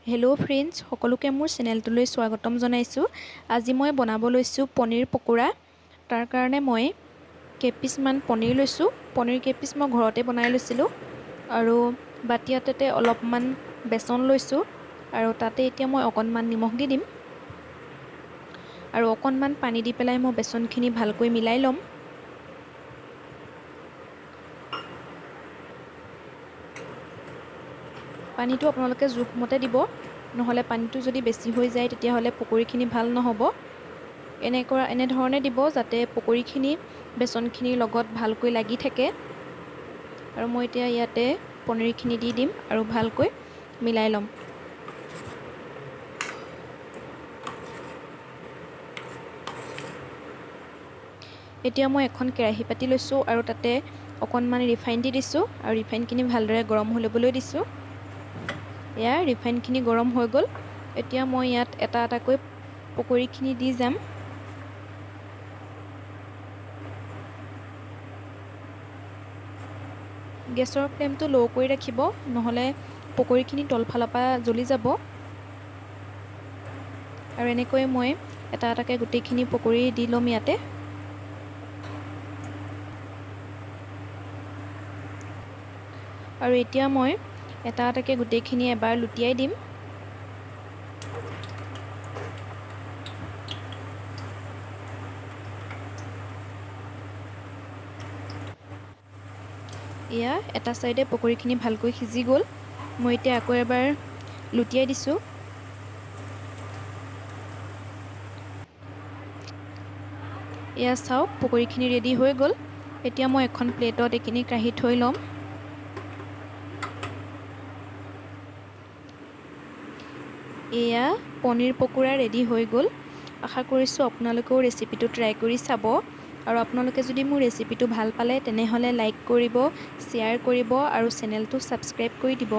Hello' friends, সকলোকে মোৰ চেনেলটোলৈ স্বাগতম জনাইছোঁ। আজি মই বনাব লৈছোঁ পনীৰ পকোৰা। তাৰ কাৰণে মই কেইপিচমান পনীৰ লৈছোঁ। পনীৰ কেইপিচ মই ঘৰতে বনাই লৈছিলোঁ আৰু বাতি এটাতে অলপমান বেচন লৈছোঁ আৰু তাতে এতিয়া মই অকণমান নিমখ দি দিম আৰু অকণমান পানী দি পেলাই মই বেচনখিনি ভালকৈ মিলাই ল'ম। পানীটো আপোনালোকে জোখমতে দিব, নহ'লে পানীটো যদি বেছি হৈ যায় তেতিয়াহ'লে পকৰীখিনি ভাল নহ'ব। এনেধৰণে দিব যাতে পকৰীখিনি বেচনখিনিৰ লগত ভালকৈ লাগি থাকে। আৰু মই এতিয়া ইয়াতে পনীৰখিনি দি দিম আৰু ভালকৈ মিলাই ল'ম। এতিয়া মই এখন কেৰাহী পাতি লৈছোঁ আৰু তাতে অকণমান ৰিফাইন দি দিছোঁ আৰু ৰিফাইনখিনি ভালদৰে গৰম হৈ ল'বলৈ দিছোঁ। এয়া ৰিফাইনখিনি গৰম হৈ গ'ল। এতিয়া মই ইয়াত এটা এটাকৈ পকৰীখিনি দি যাম। গেছৰ ফ্লেমটো ল' কৰি ৰাখিব, নহ'লে পকৰীখিনি তলফালৰ পৰা জ্বলি যাব। আৰু এনেকৈ মই এটা এটাকৈ গোটেইখিনি পকৰী দি ল'ম ইয়াতে। আৰু এতিয়া মই এটা এটাকৈ গোটেইখিনি এবাৰ লুটিয়াই দিম। এয়া এটা চাইডে পকৰীখিনি ভালকৈ সিজি গ'ল। মই এতিয়া আকৌ এবাৰ লুটিয়াই দিছোঁ। এয়া চাওক, পকৰীখিনি ৰেডি হৈ গ'ল। এতিয়া মই এখন প্লেটত এইখিনি কাঢ়ি থৈ ল'ম। এয়া পনীৰ পকোৰা ৰেডি হৈ গ'ল। আশা কৰিছোঁ আপোনালোকেও ৰেচিপিটো ট্ৰাই কৰি চাব। আৰু আপোনালোকে যদি মোৰ ৰেচিপিটো ভাল পালে তেনেহ'লে লাইক কৰিব, শ্বেয়াৰ কৰিব আৰু চেনেলটো ছাবস্ক্ৰাইব কৰি দিব।